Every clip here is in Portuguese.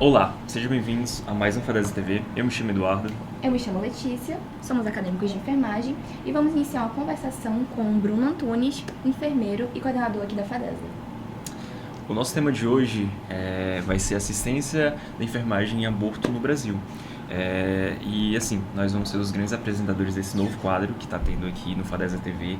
Olá, sejam bem-vindos a mais um Fadesa TV. Eu me chamo Eduardo. Eu me chamo Letícia, somos acadêmicos de enfermagem e vamos iniciar uma conversação com Bruno Antunes, enfermeiro e coordenador aqui da FADESA. O nosso tema de hoje vai ser assistência da enfermagem em aborto no Brasil. E assim, nós vamos ser os grandes apresentadores desse novo quadro que está tendo aqui no Fadesa TV,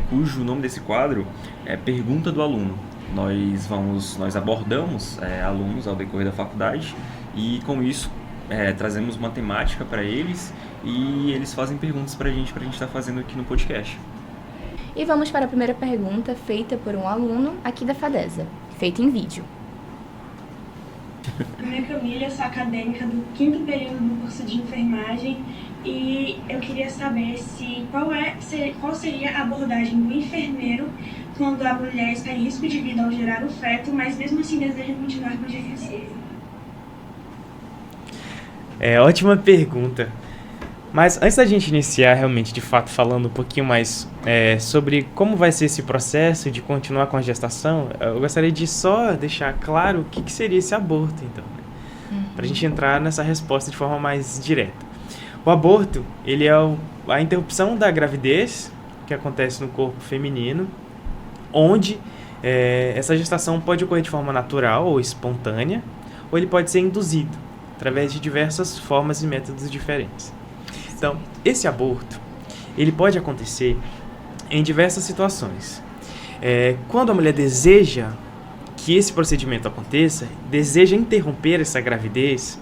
cujo nome desse quadro é Pergunta do Aluno. Nós abordamos alunos ao decorrer da faculdade e com isso trazemos uma temática para eles e eles fazem perguntas para a gente estar fazendo aqui no podcast. E vamos para a primeira pergunta feita por um aluno aqui da FADESA, feita em vídeo. Meu nome é Camila, eu sou acadêmica do 5º período do curso de enfermagem e eu queria saber qual seria a abordagem do enfermeiro quando a mulher está em risco de vida ao gerar o feto, mas mesmo assim deseja continuar com a gestação. Ótima pergunta. Mas antes da gente iniciar realmente, de fato, falando um pouquinho mais sobre como vai ser esse processo de continuar com a gestação, eu gostaria de só deixar claro o que seria esse aborto, então, para a gente entrar nessa resposta de forma mais direta. O aborto, ele é a interrupção da gravidez que acontece no corpo feminino, onde essa gestação pode ocorrer de forma natural ou espontânea, ou ele pode ser induzido, através de diversas formas e métodos diferentes. Então, esse aborto, ele pode acontecer em diversas situações. Quando a mulher deseja que esse procedimento aconteça, deseja interromper essa gravidez,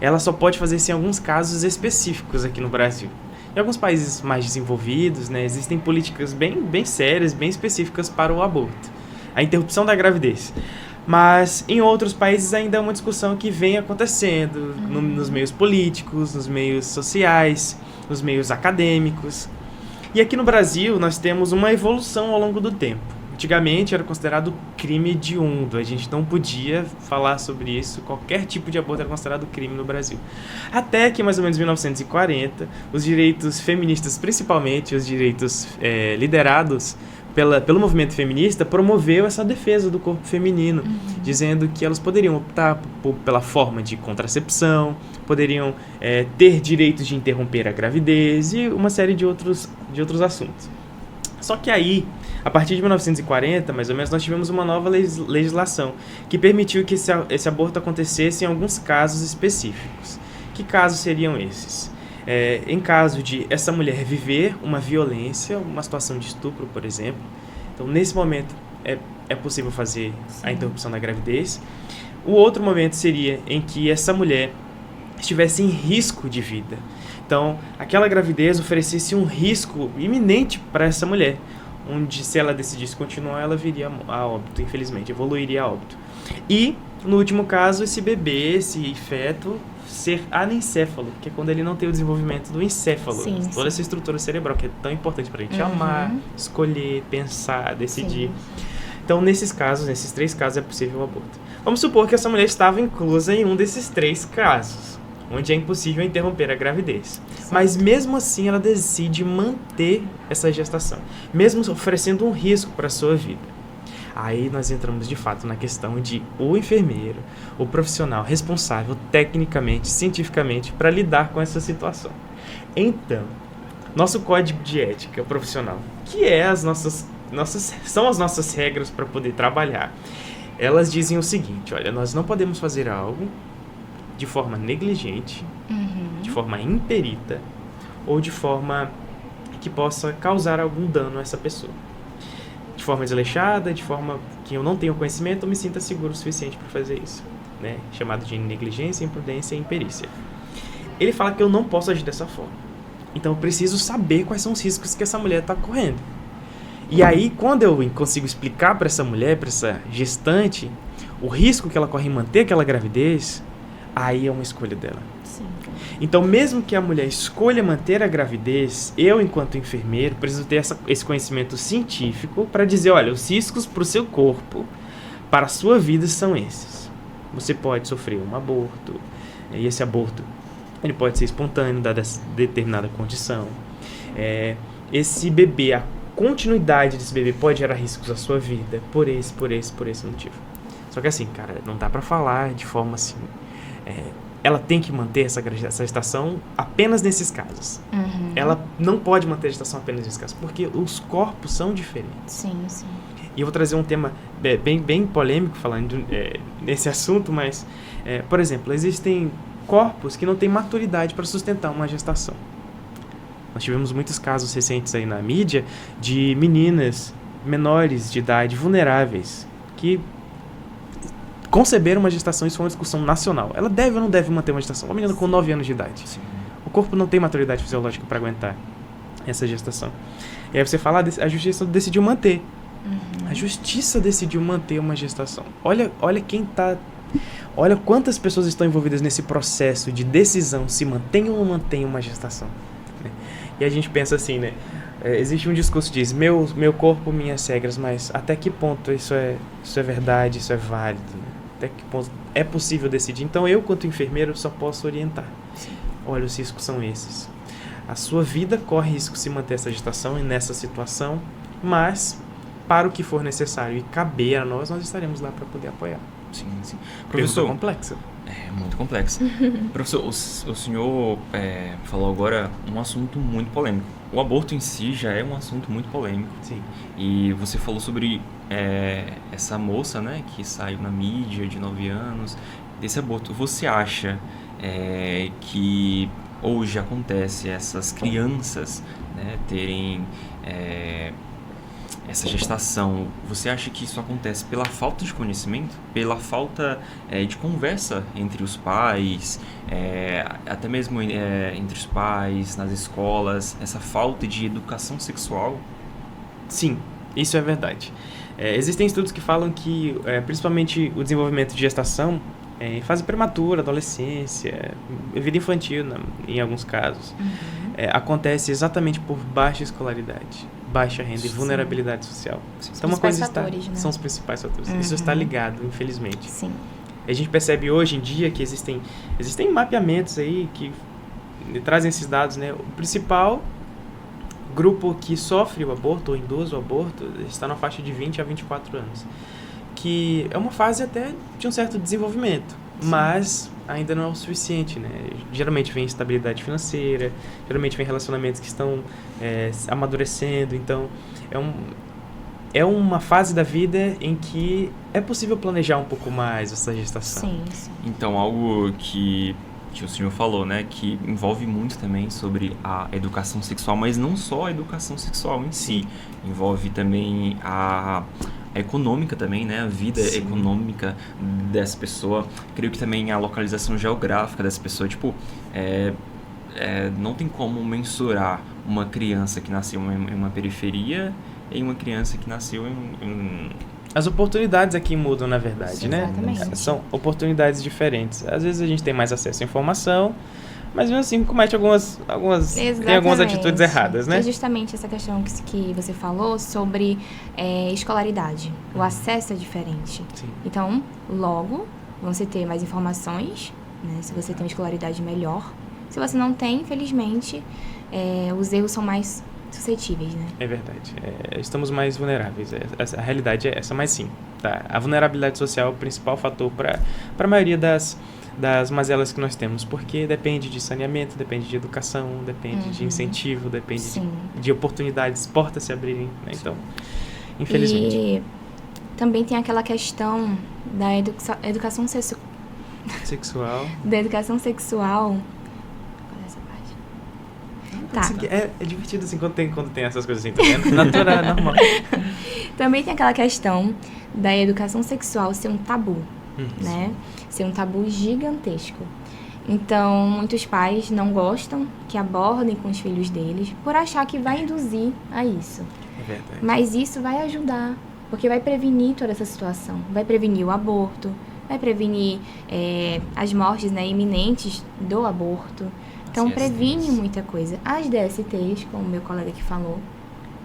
ela só pode fazer isso em alguns casos específicos aqui no Brasil. Em alguns países mais desenvolvidos, existem políticas bem sérias, bem específicas para o aborto, a interrupção da gravidez. Mas em outros países ainda é uma discussão que vem acontecendo nos meios políticos, nos meios sociais, nos meios acadêmicos. E aqui no Brasil nós temos uma evolução ao longo do tempo. Antigamente era considerado crime hediondo, a gente não podia falar sobre isso, qualquer tipo de aborto era considerado crime no Brasil. Até que mais ou menos em 1940, os direitos feministas, principalmente os direitos liderados pelo movimento feminista, promoveu essa defesa do corpo feminino, dizendo que elas poderiam optar pela forma de contracepção, poderiam ter direitos de interromper a gravidez e uma série de outros assuntos. Só que aí, a partir de 1940, mais ou menos, nós tivemos uma nova legislação que permitiu que esse aborto acontecesse em alguns casos específicos. Que casos seriam esses? Em caso de essa mulher viver uma violência, uma situação de estupro, por exemplo. Então, nesse momento, é possível fazer a interrupção da gravidez. O outro momento seria em que essa mulher estivesse em risco de vida. Então, aquela gravidez oferecesse um risco iminente para essa mulher, onde, se ela decidisse continuar, ela viria a óbito, infelizmente, evoluiria a óbito. E, no último caso, esse bebê, esse feto, ser anencéfalo, que é quando ele não tem o desenvolvimento do encéfalo, toda essa estrutura cerebral que é tão importante para a gente amar, escolher, pensar, decidir. Então, nesses 3 casos, é possível o aborto. Vamos supor que essa mulher estava inclusa em um desses 3 casos, onde é impossível interromper a gravidez. Mas mesmo assim, ela decide manter essa gestação, mesmo oferecendo um risco para a sua vida. Aí nós entramos de fato na questão de o enfermeiro, o profissional responsável tecnicamente, cientificamente, para lidar com essa situação. Então, nosso código de ética profissional, que são as nossas regras para poder trabalhar, elas dizem o seguinte: olha, nós não podemos fazer algo de forma negligente, de forma imperita ou de forma que possa causar algum dano a essa pessoa. De forma desleixada, de forma que eu não tenho conhecimento ou me sinta seguro o suficiente para fazer isso, chamado de negligência, imprudência e imperícia. Ele fala que eu não posso agir dessa forma. Então eu preciso saber quais são os riscos que essa mulher está correndo. E aí, quando eu consigo explicar para essa mulher, para essa gestante, o risco que ela corre em manter aquela gravidez, aí é uma escolha dela. Então, mesmo que a mulher escolha manter a gravidez, eu, enquanto enfermeiro, preciso ter esse conhecimento científico para dizer, olha, os riscos para o seu corpo, para a sua vida, são esses. Você pode sofrer um aborto, e esse aborto ele pode ser espontâneo, dada determinada condição. Esse bebê, a continuidade desse bebê pode gerar riscos à sua vida, por esse motivo. Só que assim, cara, não dá pra falar de forma assim ela tem que manter essa gestação apenas nesses casos. Uhum. Ela não pode manter a gestação apenas nesses casos, porque os corpos são diferentes. Sim, sim. E eu vou trazer um tema bem polêmico falando nesse assunto, mas, por exemplo, existem corpos que não têm maturidade para sustentar uma gestação. Nós tivemos muitos casos recentes aí na mídia de meninas menores de idade, vulneráveis, que conceberam uma gestação. Isso foi uma discussão nacional. Ela deve ou não deve manter uma gestação? Uma menina com 9 anos de idade. Sim. O corpo não tem maturidade fisiológica para aguentar essa gestação. E aí você fala, a justiça decidiu manter. Uhum. A justiça decidiu manter uma gestação. Olha quantas pessoas estão envolvidas nesse processo de decisão se mantém ou não mantém uma gestação. Né? E a gente pensa assim, né? Existe um discurso que diz, meu corpo, minhas regras, mas até que ponto isso é verdade, isso é válido? Né? Até que ponto é possível decidir? Então eu, quanto enfermeiro, só posso orientar. Olha, os riscos são esses. A sua vida corre risco se manter essa gestação e nessa situação, mas para o que for necessário e caber a nós estaremos lá para poder apoiar. Sim, sim. Professor, complexa. É muito complexo. Professor, o senhor falou agora um assunto muito polêmico. O aborto em si já é um assunto muito polêmico. Sim. E você falou sobre essa moça, né, que saiu na mídia de 9 anos, desse aborto. Você acha que hoje acontece essas crianças, né, terem essa gestação? Você acha que isso acontece pela falta de conhecimento, pela falta de conversa entre os pais, até mesmo entre os pais, nas escolas, essa falta de educação sexual? Sim, isso é verdade. Existem estudos que falam que, principalmente o desenvolvimento de gestação, em fase prematura, adolescência, vida infantil, em alguns casos, acontece exatamente por baixa escolaridade, baixa renda e vulnerabilidade social. Então, uma coisa fatores, né? São os principais fatores. Isso está ligado, infelizmente. Sim. A gente percebe hoje em dia que existem mapeamentos aí que trazem esses dados, né? O principal grupo que sofre o aborto ou induz o aborto está na faixa de 20 a 24 anos, que é uma fase até de um certo desenvolvimento, mas ainda não é o suficiente, né? Geralmente vem instabilidade financeira, geralmente vem relacionamentos que estão amadurecendo, então é uma fase da vida em que é possível planejar um pouco mais essa gestação. Sim, sim. Então, algo que o senhor falou, né, que envolve muito também sobre a educação sexual, mas não só a educação sexual em si, envolve também a econômica também, né, a vida econômica dessa pessoa. Creio que também a localização geográfica dessa pessoa, tipo, não tem como mensurar uma criança que nasceu em uma periferia e uma criança que nasceu em... As oportunidades aqui mudam, na verdade, né? Exatamente. São oportunidades diferentes. Às vezes a gente tem mais acesso à informação, mas mesmo assim comete tem algumas atitudes erradas, né? É justamente essa questão que você falou sobre escolaridade. O acesso é diferente. Sim. Então, logo, você ter mais informações, né? Se você tem uma escolaridade melhor. Se você não tem, infelizmente, os erros são mais suscetíveis, né? É verdade. Estamos mais vulneráveis. A realidade é essa, mas sim. Tá? A vulnerabilidade social é o principal fator para a maioria das mazelas que nós temos, porque depende de saneamento, depende de educação, depende de incentivo, depende de oportunidades, portas se abrirem, né? Então, infelizmente. E também tem aquela questão da educação sexual. Da educação sexual. Tá. É divertido assim quando tem essas coisas assim, tá vendo? Natural, normal. Também tem aquela questão da educação sexual ser um tabu, né? Ser um tabu gigantesco. Então, muitos pais não gostam que abordem com os filhos deles por achar que vai induzir a isso. É verdade. Mas isso vai ajudar, porque vai prevenir toda essa situação. Vai prevenir o aborto, vai prevenir as mortes, né, iminentes do aborto. Então, previne muita coisa. As DSTs, como o meu colega aqui falou,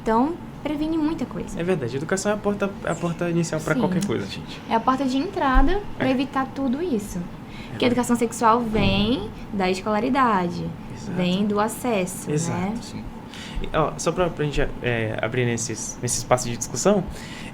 então, previne muita coisa. É verdade. Educação é a porta inicial para qualquer coisa, gente. É a porta de entrada para evitar tudo isso. Porque a educação sexual vem da escolaridade, vem do acesso, né? Sim. Só para a gente abrir nesse espaço de discussão,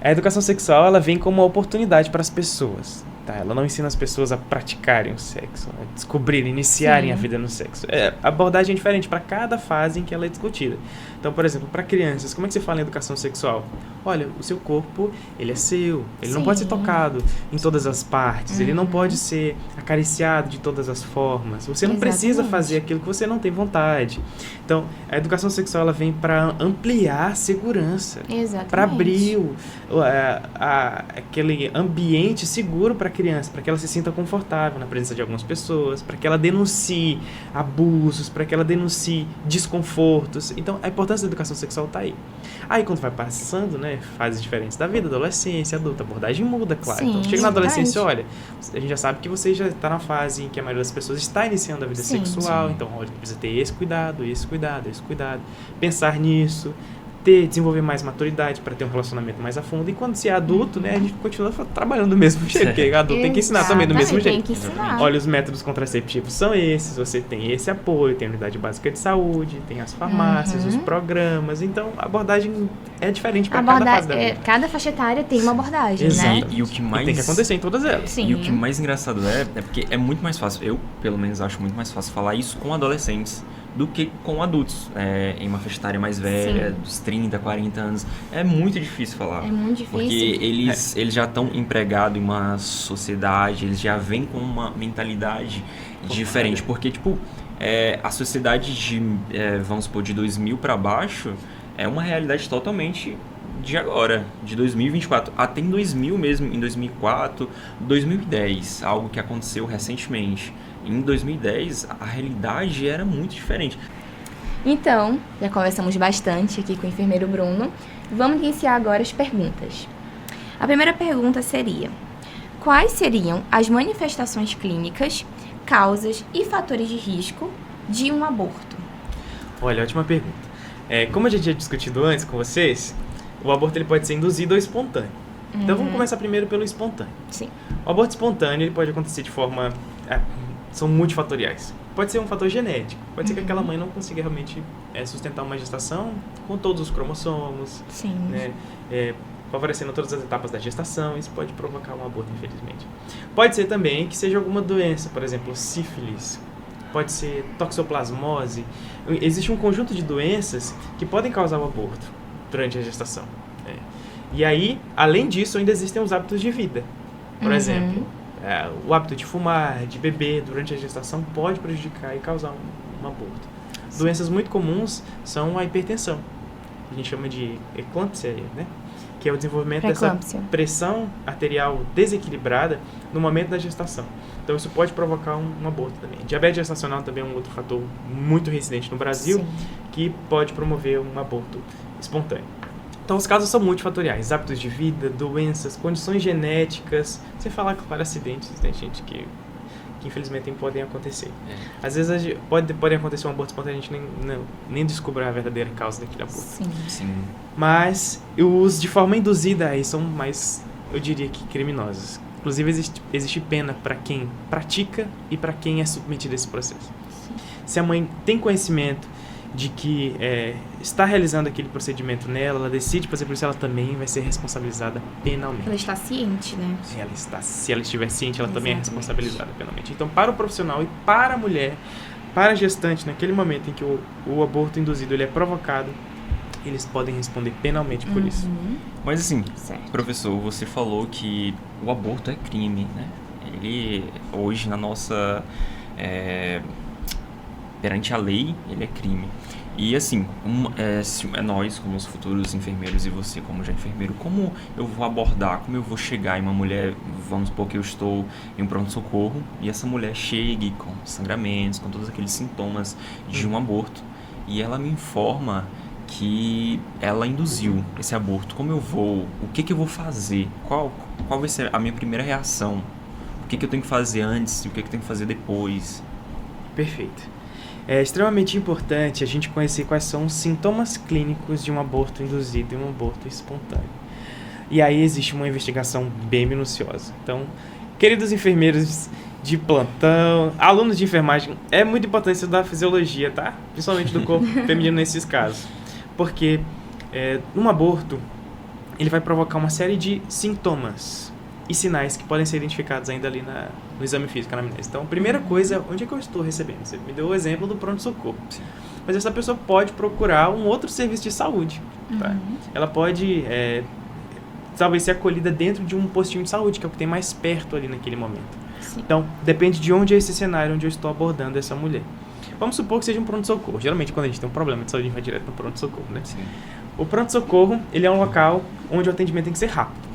a educação sexual ela vem como uma oportunidade para as pessoas. Tá, ela não ensina as pessoas a praticarem o sexo, a descobrirem, iniciarem a vida no sexo. A abordagem é diferente para cada fase em que ela é discutida. Então, por exemplo, para crianças, como é que você fala em educação sexual? Olha, o seu corpo, ele é seu, ele não pode ser tocado em todas as partes, ele não pode ser acariciado de todas as formas. Você não precisa fazer aquilo que você não tem vontade. Então, a educação sexual ela vem para ampliar a segurança, para abrir aquele ambiente seguro para criança, para que ela se sinta confortável na presença de algumas pessoas, para que ela denuncie abusos, para que ela denuncie desconfortos. Então, a importância da educação sexual está aí. Aí, quando vai passando, né, fases diferentes da vida, adolescência, adulta, a abordagem muda, claro. Sim, então, chega na adolescência, olha, a gente já sabe que você já está na fase em que a maioria das pessoas está iniciando a vida sexual, então, olha, precisa ter esse cuidado, pensar nisso, desenvolver mais maturidade para ter um relacionamento mais a fundo. E quando se é adulto, né, a gente continua trabalhando do mesmo jeito, porque adulto tem que ensinar também do mesmo jeito. Olha, os métodos contraceptivos são esses, você tem esse apoio, tem a unidade básica de saúde, tem as farmácias, os programas. Então, a abordagem é diferente para cada fase da vida. Cada faixa etária tem uma abordagem, né? E o que mais... tem que acontecer em todas elas. Sim. E o que mais engraçado é porque é muito mais fácil, eu pelo menos acho muito mais fácil falar isso com adolescentes do que com adultos, em uma faixa etária mais velha, dos 30, 40 anos. É muito difícil falar. É muito difícil. Porque eles já estão empregados em uma sociedade, eles já vêm com uma mentalidade diferente. Porque, tipo, a sociedade de, vamos supor, de 2000 para baixo, é uma realidade totalmente de agora, de 2024. Até em 2000 mesmo, em 2004, 2010, algo que aconteceu recentemente. Em 2010, a realidade era muito diferente. Então, já conversamos bastante aqui com o enfermeiro Bruno. Vamos iniciar agora as perguntas. A primeira pergunta seria: quais seriam as manifestações clínicas, causas e fatores de risco de um aborto? Olha, ótima pergunta. Como a gente já discutido antes com vocês, o aborto ele pode ser induzido ou espontâneo. Então vamos começar primeiro pelo espontâneo. Sim. O aborto espontâneo ele pode acontecer de forma... são multifatoriais. Pode ser um fator genético. Pode ser que aquela mãe não consiga realmente sustentar uma gestação com todos os cromossomos. Sim. Né, favorecendo todas as etapas da gestação. Isso pode provocar um aborto, infelizmente. Pode ser também que seja alguma doença, por exemplo, sífilis. Pode ser toxoplasmose. Existe um conjunto de doenças que podem causar o aborto durante a gestação. E aí, além disso, ainda existem os hábitos de vida. Por exemplo, o hábito de fumar, de beber durante a gestação pode prejudicar e causar um aborto. Sim. Doenças muito comuns são a hipertensão. A gente chama de eclâmpsia, né? Que é o desenvolvimento dessa pressão arterial desequilibrada no momento da gestação. Então isso pode provocar um aborto também. Diabetes gestacional também é um outro fator muito reincidente no Brasil, que pode promover um aborto espontâneo. Então, os casos são multifatoriais, hábitos de vida, doenças, condições genéticas, sem falar, claro, acidentes, né, gente, que infelizmente podem acontecer. Às vezes pode acontecer um aborto espontâneo, a gente nem descobre a verdadeira causa daquele aborto. Sim. Mas os de forma induzida aí são mais, eu diria que criminosos. Inclusive, existe pena para quem pratica e para quem é submetido a esse processo. Sim. Se a mãe tem conhecimento de que está realizando aquele procedimento nela, ela decide fazer por isso, ela também vai ser responsabilizada penalmente. Ela está ciente, né? Se ela estiver ciente, ela também é responsabilizada penalmente. Então, para o profissional e para a mulher, para a gestante, naquele momento em que o aborto induzido ele é provocado, eles podem responder penalmente por isso. Mas assim, professor, você falou que o aborto é crime, né? Ele, hoje, na nossa... perante a lei, ele é crime. E assim, nós como os futuros enfermeiros e você como já enfermeiro, como eu vou abordar, como eu vou chegar em uma mulher, vamos supor que eu estou em um pronto-socorro e essa mulher chegue com sangramentos, com todos aqueles sintomas de um aborto e ela me informa que ela induziu esse aborto, como eu vou, o que eu vou fazer, qual vai ser a minha primeira reação, o que eu tenho que fazer antes e o que eu tenho que fazer depois. Perfeito. É extremamente importante a gente conhecer quais são os sintomas clínicos de um aborto induzido e um aborto espontâneo. E aí existe uma investigação bem minuciosa. Então, queridos enfermeiros de plantão, alunos de enfermagem, é muito importante estudar fisiologia, tá? Principalmente do corpo feminino nesses casos. Porque um aborto, ele vai provocar uma série de sintomas. e sinais que podem ser identificados ainda ali no exame físico, na anamnese. Então, a primeira coisa, onde é que eu estou recebendo? Você me deu o exemplo do pronto-socorro. Mas essa pessoa pode procurar um outro serviço de saúde. Tá? Ela pode, talvez, ser acolhida dentro de um postinho de saúde, que é o que tem mais perto ali naquele momento. Sim. Então, depende de onde é esse cenário, onde eu estou abordando essa mulher. Vamos supor que seja um pronto-socorro. Geralmente, quando a gente tem um problema de saúde, a gente vai direto no pronto-socorro, né? Sim. O pronto-socorro, ele é um local onde o atendimento tem que ser rápido.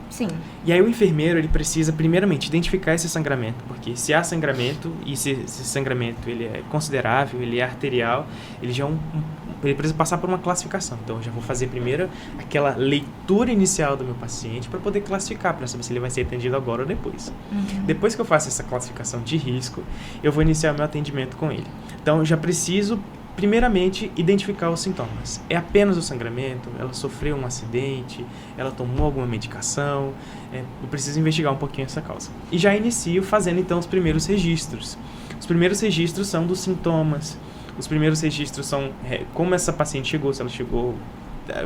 Sim. E aí o enfermeiro, ele precisa, primeiramente, identificar esse sangramento, porque se há sangramento, e se esse sangramento ele é considerável, ele é arterial, ele já ele precisa passar por uma classificação. Então, eu já vou fazer primeiro aquela leitura inicial do meu paciente para poder classificar, para saber se ele vai ser atendido agora ou depois. Depois que eu faço essa classificação de risco, eu vou iniciar meu atendimento com ele. Então, eu já preciso, primeiramente, identificar os sintomas. É apenas o sangramento? Ela sofreu um acidente? Ela tomou alguma medicação? Eu preciso investigar um pouquinho essa causa. E já inicio fazendo, então, os primeiros registros. Os primeiros registros são dos sintomas. Os primeiros registros são como essa paciente chegou, se ela chegou,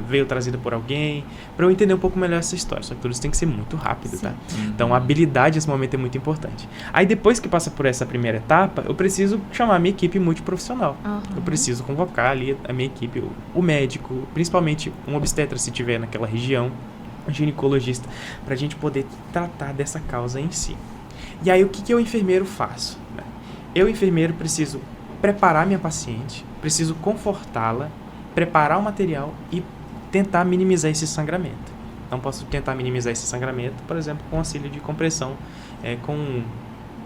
veio trazida por alguém, para eu entender um pouco melhor essa história. Só que tudo isso tem que ser muito rápido, tá? Então, a habilidade nesse momento é muito importante. Aí, depois que passa por essa primeira etapa, eu preciso chamar a minha equipe multiprofissional. Eu preciso convocar ali a minha equipe, o médico, principalmente um obstetra, se tiver naquela região, um ginecologista, para a gente poder tratar dessa causa em si. E aí, o que eu, enfermeiro, faço? Eu, enfermeiro, preciso preparar minha paciente, preciso confortá-la, preparar o material e tentar minimizar esse sangramento. Então, posso tentar minimizar esse sangramento, por exemplo, com auxílio de compressão, com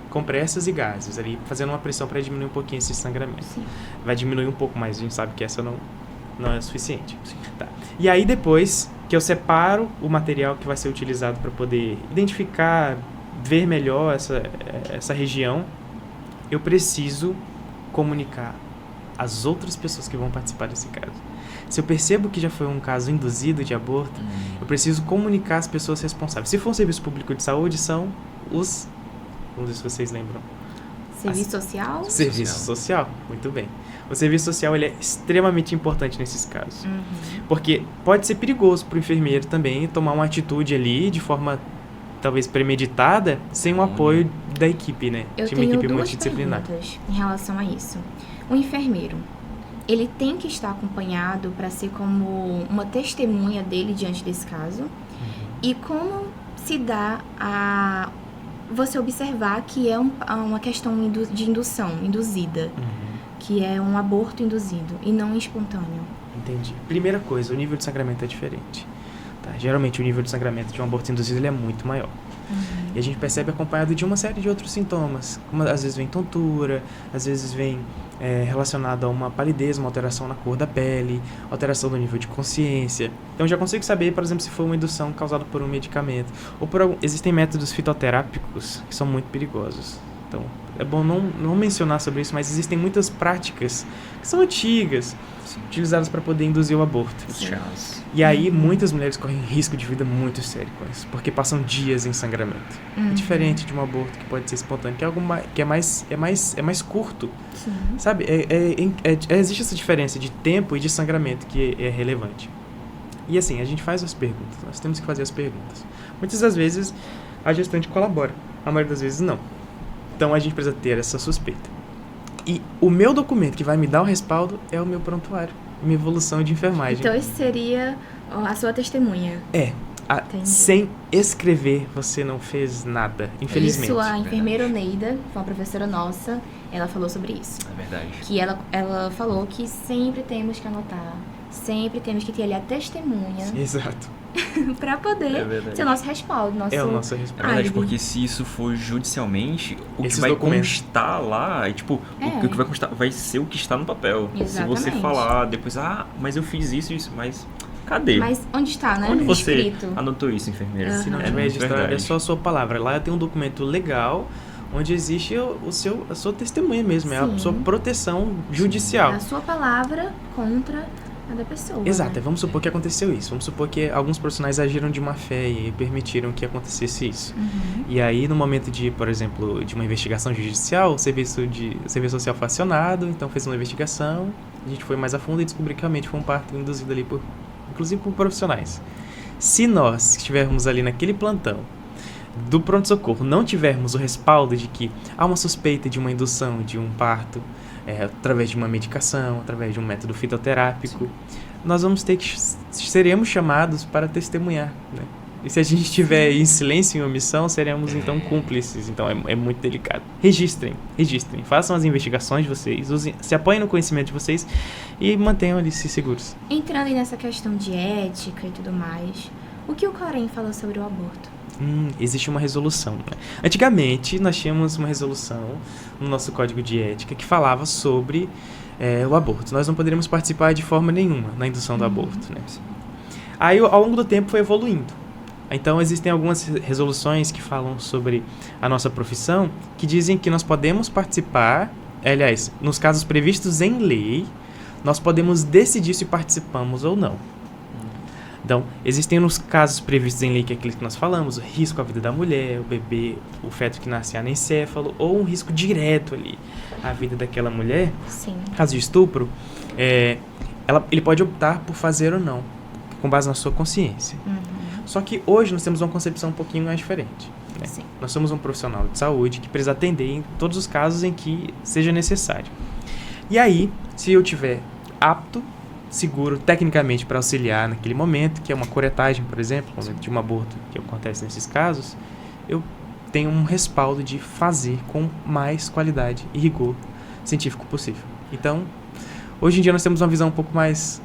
compressas e gases, ali, fazendo uma pressão para diminuir um pouquinho esse sangramento. Sim. Vai diminuir um pouco, mas a gente sabe que essa não é suficiente. Tá. E aí, depois que eu separo o material que vai ser utilizado para poder identificar, ver melhor essa região, eu preciso comunicar as outras pessoas que vão participar desse caso. Se eu percebo que já foi um caso induzido de aborto, eu preciso comunicar as pessoas responsáveis. Se for um serviço público de saúde, são os... Vamos ver se vocês lembram. Serviço social? Serviço social, muito bem. O serviço social, ele é extremamente importante nesses casos. Porque pode ser perigoso para o enfermeiro também tomar uma atitude ali de forma talvez premeditada, sem o apoio da equipe, né? Eu de uma tenho equipe duas multidisciplinar. perguntas em relação a isso. O enfermeiro, ele tem que estar acompanhado para ser como uma testemunha dele diante desse caso? E como se dá a você observar que é uma questão de indução, induzida, que é um aborto induzido e não espontâneo? Entendi. Primeira coisa, o nível de sangramento é diferente. Tá? Geralmente o nível de sangramento de um aborto induzido ele é muito maior. E a gente percebe acompanhado de uma série de outros sintomas, como às vezes vem tontura, às vezes vem relacionado a uma palidez, uma alteração na cor da pele, alteração do nível de consciência. Então já consigo saber, por exemplo, se foi uma indução causada por um medicamento. Ou existem métodos fitoterápicos que são muito perigosos. Então é bom não mencionar sobre isso, mas existem muitas práticas que são antigas, utilizadas para poder induzir o aborto. E aí, muitas mulheres correm risco de vida muito sério com isso, porque passam dias em sangramento. É diferente de um aborto que pode ser espontâneo, que é algo que é mais curto. Sim. Sabe? Existe essa diferença de tempo e de sangramento que é relevante. E assim, a gente faz as perguntas, nós temos que fazer as perguntas. Muitas das vezes, a gestante colabora, a maioria das vezes não. Então, a gente precisa ter essa suspeita. E o meu documento que vai me dar o respaldo é o meu prontuário, minha evolução de enfermagem. Então, esse seria a sua testemunha. Sem escrever, você não fez nada, infelizmente. Isso, a enfermeira Oneida, uma professora nossa, ela falou sobre isso. É verdade. Que ela falou que sempre temos que anotar, sempre temos que ter ali a testemunha. Exato. Pra poder ser o nosso respaldo. É o nosso respaldo. É verdade, porque se isso for judicialmente, o Esses que vai documentos. constar lá, o que vai constar vai ser o que está no papel. Exatamente. Se você falar depois, mas eu fiz isso, mas cadê? Mas onde está, né? Onde você escrito. anotou isso, enfermeira? Se não tiver registrado, é só a sua palavra. Lá tem um documento legal, onde existe a sua testemunha mesmo, é a sua proteção judicial. É a sua palavra contra a da pessoa. Exato, né? Vamos supor que aconteceu isso. Vamos supor que alguns profissionais agiram de má fé e permitiram que acontecesse isso. E aí, no momento de, por exemplo, de uma investigação judicial, o serviço social foi acionado, então fez uma investigação, a gente foi mais a fundo e descobriu que realmente foi um parto induzido ali inclusive por profissionais. Se nós estivermos ali naquele plantão, do pronto-socorro não tivermos o respaldo de que há uma suspeita de uma indução de um parto, através de uma medicação, através de um método fitoterápico, nós seremos chamados para testemunhar, né? E se a gente estiver em silêncio e omissão, seremos então cúmplices. Então é muito delicado. Registrem, façam as investigações de vocês, se apoiem no conhecimento de vocês e mantenham-se seguros. Entrando aí nessa questão de ética e tudo mais, o que o Corém fala sobre o aborto? Existe uma resolução, né? Antigamente, nós tínhamos uma resolução no nosso código de ética que falava sobre o aborto. Nós não poderíamos participar de forma nenhuma na indução do aborto, né? Aí, ao longo do tempo, foi evoluindo. Então, existem algumas resoluções que falam sobre a nossa profissão, que dizem que nós podemos participar, aliás, nos casos previstos em lei, nós podemos decidir se participamos ou não. Então, existem nos casos previstos em lei, que é aqueles que nós falamos, o risco à vida da mulher, o bebê, o feto que nasce anencéfalo, ou um risco direto ali à vida daquela mulher. Sim. Caso de estupro, ele pode optar por fazer ou não, com base na sua consciência. Só que hoje nós temos uma concepção um pouquinho mais diferente, né? Sim. Nós somos um profissional de saúde que precisa atender em todos os casos em que seja necessário. E aí, se eu tiver apto, seguro tecnicamente para auxiliar naquele momento, que é uma curetagem, por exemplo, no momento de um aborto que acontece nesses casos, eu tenho um respaldo de fazer com mais qualidade e rigor científico possível. Então, hoje em dia nós temos uma visão um pouco mais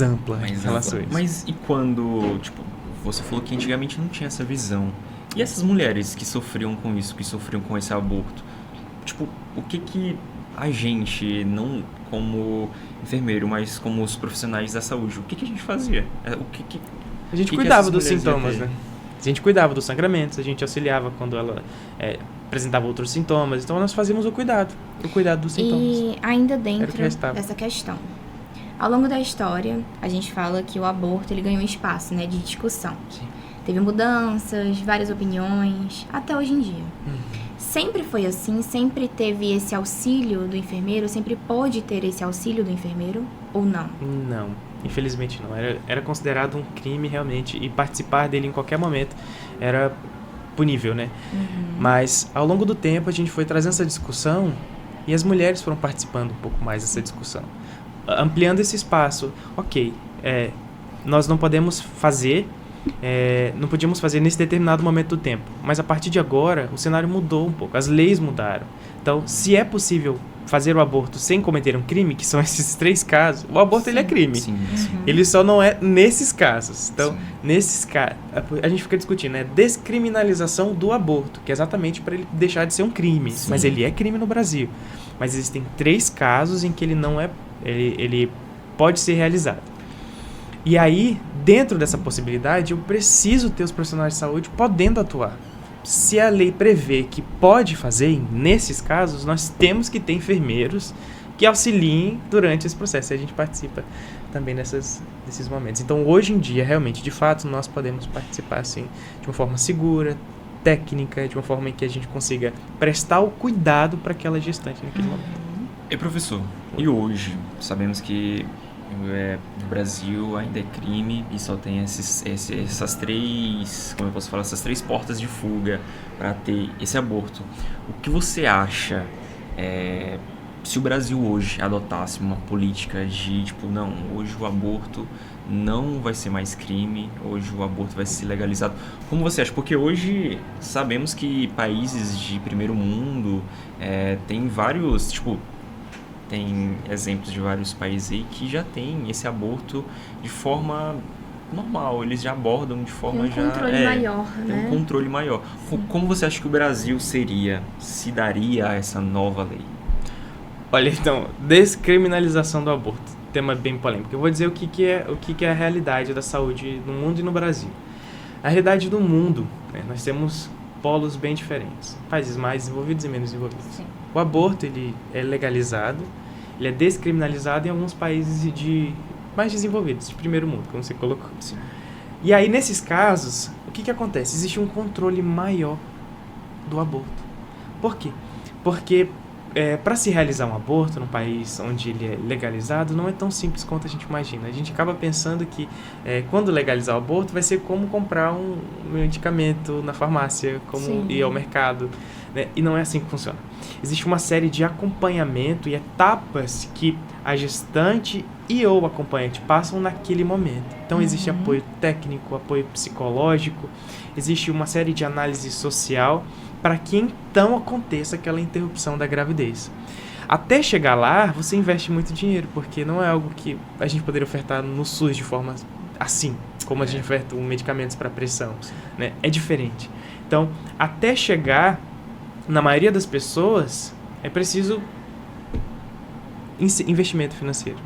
ampla em relação a isso. Mas e quando, você falou que antigamente não tinha essa visão. E essas mulheres que sofriam com isso, que sofriam com esse aborto? O que a gente, não como enfermeiro, mas como os profissionais da saúde, o que a gente fazia? A gente cuidava dos sintomas, né? A gente cuidava dos sangramentos, a gente auxiliava quando ela apresentava outros sintomas. Então, nós fazíamos o cuidado dos sintomas. E ainda dentro dessa questão, ao longo da história, a gente fala que o aborto ele ganhou um espaço, né, de discussão. Sim. Teve mudanças, várias opiniões, até hoje em dia. Sempre foi assim? Sempre teve esse auxílio do enfermeiro? Sempre pôde ter esse auxílio do enfermeiro? Ou não? Não, infelizmente não. Era considerado um crime realmente, e participar dele em qualquer momento era punível, né? Mas, ao longo do tempo, a gente foi trazendo essa discussão e as mulheres foram participando um pouco mais dessa discussão. Ampliando esse espaço, nós não podemos fazer, não podíamos fazer nesse determinado momento do tempo, mas a partir de agora o cenário mudou um pouco, as leis mudaram. Então, se é possível fazer o aborto sem cometer um crime, que são esses 3 casos, o aborto ele é crime. Sim. Ele só não é nesses casos. Então, nesses casos, a gente fica discutindo, né? Descriminalização do aborto, que é exatamente para ele deixar de ser um crime. Sim. Mas ele é crime no Brasil. Mas existem 3 casos em que ele não é, ele pode ser realizado. E aí, dentro dessa possibilidade, eu preciso ter os profissionais de saúde podendo atuar. Se a lei prevê que pode fazer, nesses casos, nós temos que ter enfermeiros que auxiliem durante esse processo. E a gente participa também desses momentos. Então, hoje em dia, realmente, de fato, nós podemos participar assim, de uma forma segura, técnica, de uma forma em que a gente consiga prestar o cuidado para aquela gestante naquele momento. E professor, e hoje? Sabemos que no Brasil ainda é crime e só tem essas 3, como eu posso falar, essas 3 portas de fuga para ter esse aborto. O que você acha se o Brasil hoje adotasse uma política de não, hoje o aborto não vai ser mais crime, hoje o aborto vai ser legalizado? Como você acha? Porque hoje sabemos que países de primeiro mundo tem vários, tem exemplos de vários países aí que já tem esse aborto de forma normal, eles já abordam de forma tem um controle maior, tem um controle maior. Como você acha que o Brasil se daria a essa nova lei? Olha, então, descriminalização do aborto, tema bem polêmico. Eu vou dizer o que é a realidade da saúde no mundo e no Brasil. A realidade do mundo, né, nós temos polos bem diferentes, países mais desenvolvidos e menos desenvolvidos. Sim. O aborto ele é legalizado, ele é descriminalizado em alguns países mais desenvolvidos, de primeiro mundo, como você colocou. Sim. E aí, nesses casos, o que acontece? Existe um controle maior do aborto. Por quê? Porque para se realizar um aborto num país onde ele é legalizado, não é tão simples quanto a gente imagina. A gente acaba pensando que quando legalizar o aborto vai ser como comprar um medicamento na farmácia, como Sim. ir ao mercado, né? E não é assim que funciona. Existe uma série de acompanhamento e etapas que a gestante e ou acompanhante passam naquele momento. Então existe apoio técnico, apoio psicológico, existe uma série de análise social para que então aconteça aquela interrupção da gravidez. Até chegar lá, você investe muito dinheiro, porque não é algo que a gente poderia ofertar no SUS de forma assim, como a gente oferta medicamentos para pressão, né? É diferente. Então, até chegar, na maioria das pessoas, é preciso investimento financeiro.